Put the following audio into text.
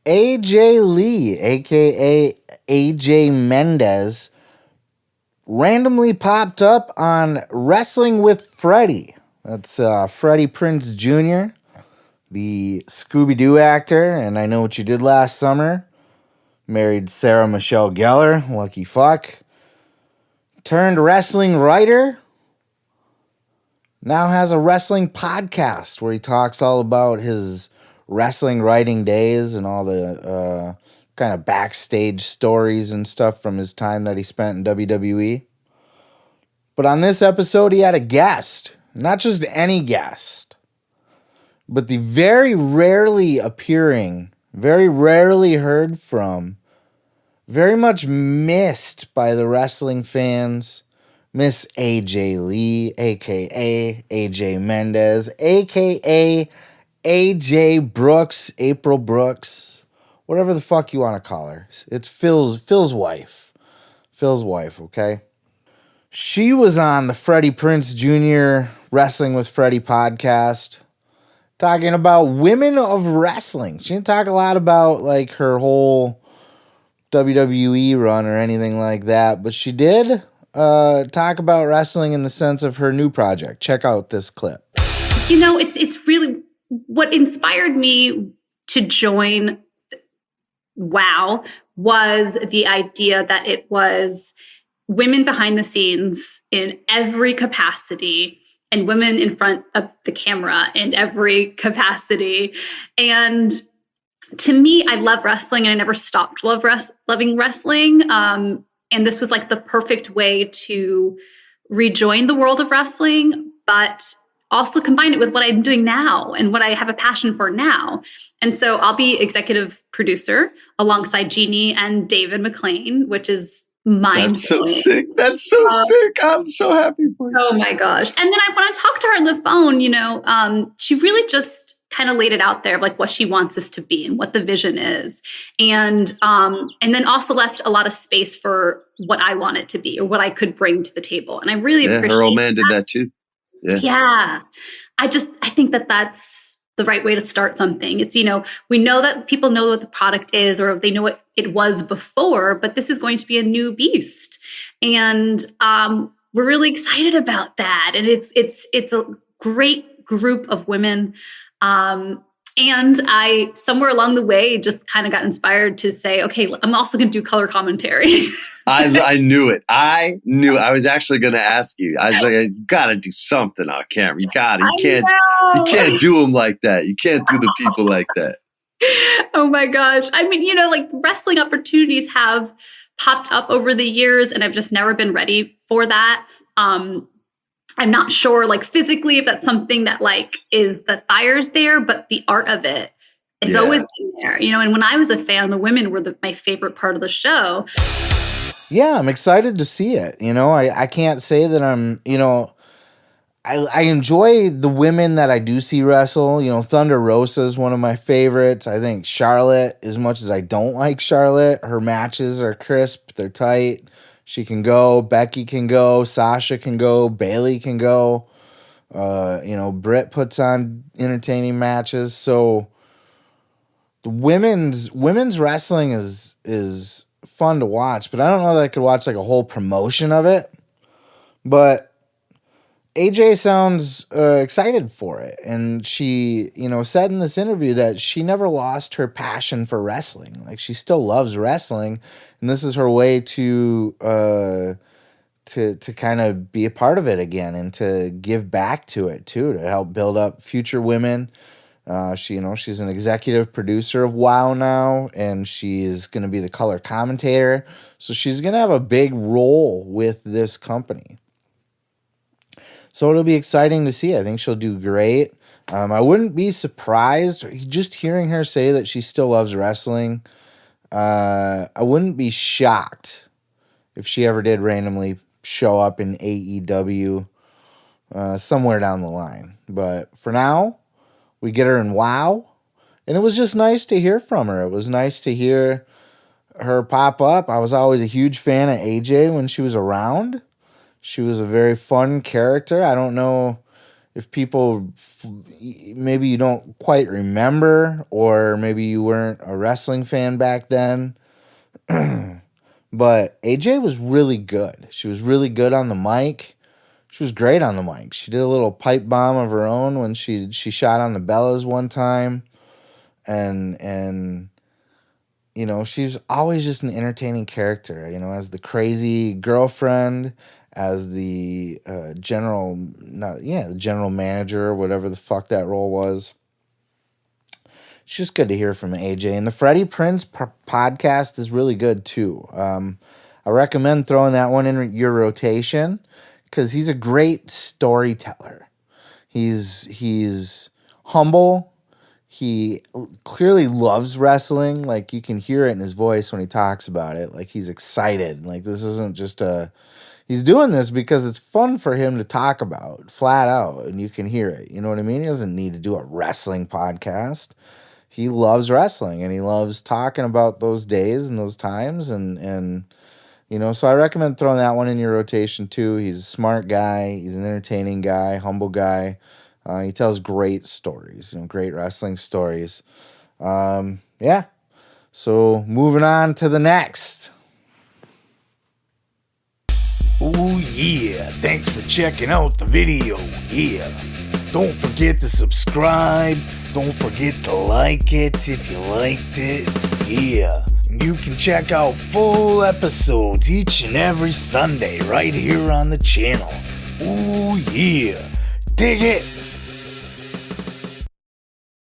AJ Lee, aka AJ Mendez, randomly popped up on Wrestling with Freddie. That's Freddie Prinze Jr., the Scooby-Doo actor, and I Know What You Did Last Summer. Married Sarah Michelle Gellar, lucky fuck. Turned wrestling writer. Now has a wrestling podcast where he talks all about his wrestling writing days and all the kind of backstage stories and stuff from his time that he spent in WWE. But on this episode, he had a guest. Not just any guest, but the very rarely appearing, very rarely heard from, very much missed by the wrestling fans, Miss AJ Lee, a.k.a. AJ Mendez, a.k.a. AJ Brooks, April Brooks, whatever the fuck you want to call her. It's Phil's wife. Phil's wife, okay? She was on the Freddie Prinze Jr. Wrestling with Freddie podcast talking about women of wrestling. She didn't talk a lot about like her whole WWE run or anything like that, but she did talk about wrestling in the sense of her new project. Check out this clip. You know, it's really what inspired me to join WOW was the idea that it was women behind the scenes in every capacity and women in front of the camera in every capacity. And to me, I love wrestling and I never stopped loving wrestling. And this was like the perfect way to rejoin the world of wrestling, but also combine it with what I'm doing now and what I have a passion for now. And so I'll be executive producer alongside Jeannie and David McLean, which is mind-blowing. That's so sick. That's so sick. I'm so happy for you. Oh my gosh. And then when I talked to her on the phone, you know, she really just kind of laid it out there of like what she wants us to be and what the vision is. And then also left a lot of space for what I want it to be or what I could bring to the table. And I really appreciate her old man did that too. Yeah. I think that that's the right way to start something. It's, you know, we know that people know what the product is or they know what it was before, but this is going to be a new beast. And we're really excited about that. And it's a great group of women. And I, somewhere along the way, just kind of got inspired to say, okay, I'm also going to do color commentary. I knew it. I was actually going to ask you. I was like, you got to do something on camera. You can't do them like that. You can't do the people like that. Oh my gosh. I mean, you know, like wrestling opportunities have popped up over the years and I've just never been ready for that. I'm not sure like physically if that's something that like is the fire's there, but the art of it has always been there, you know, and when I was a fan, the women were my favorite part of the show. Yeah, I'm excited to see it. You know, I can't say that I'm, you know, I enjoy the women that I do see wrestle. You know, Thunder Rosa is one of my favorites. I think Charlotte, as much as I don't like Charlotte, her matches are crisp, they're tight. She can go. Becky can go. Sasha can go. Bayley can go. You know, Britt puts on entertaining matches. So the women's wrestling is fun to watch, but I don't know that I could watch like a whole promotion of it. But AJ sounds excited for it, and she, you know, said in this interview that she never lost her passion for wrestling. Like she still loves wrestling, and this is her way to kind of be a part of it again and to give back to it too, to help build up future women. She's an executive producer of WOW now, and she's going to be the color commentator. So she's going to have a big role with this company. So it'll be exciting to see. I think she'll do great. I wouldn't be surprised just hearing her say that she still loves wrestling. I wouldn't be shocked if she ever did randomly show up in AEW somewhere down the line. But for now, we get her in WOW, and it was just nice to hear from her. It was nice to hear her pop up. I was always a huge fan of AJ when she was around. She was a very fun character. I don't know if people maybe you don't quite remember, or maybe you weren't a wrestling fan back then. But AJ was really good. She was really good on the mic. She was great on the mic. She did a little pipe bomb of her own when she shot on the Bellas one time. And you know, she's always just an entertaining character, you know, as the crazy girlfriend, as the the general manager, or whatever the fuck that role was. It's just good to hear from AJ. And the Freddie Prinze podcast is really good too. I recommend throwing that one in your rotation because he's a great storyteller. He's humble. He clearly loves wrestling. Like, you can hear it in his voice when he talks about it. Like, he's excited. Like, this isn't just he's doing this because it's fun for him to talk about flat out, and you can hear it. You know what I mean? He doesn't need to do a wrestling podcast. He loves wrestling, and he loves talking about those days and those times, and you know, so I recommend throwing that one in your rotation too. He's a smart guy. He's an entertaining guy, humble guy. He tells great stories, you know, great wrestling stories. Yeah. So moving on to the next. Oh yeah, thanks for checking out the video. Yeah. Don't forget to subscribe. Don't forget to like it if you liked it. Yeah. You can check out full episodes each and every Sunday right here on the channel. Oh yeah. Dig it.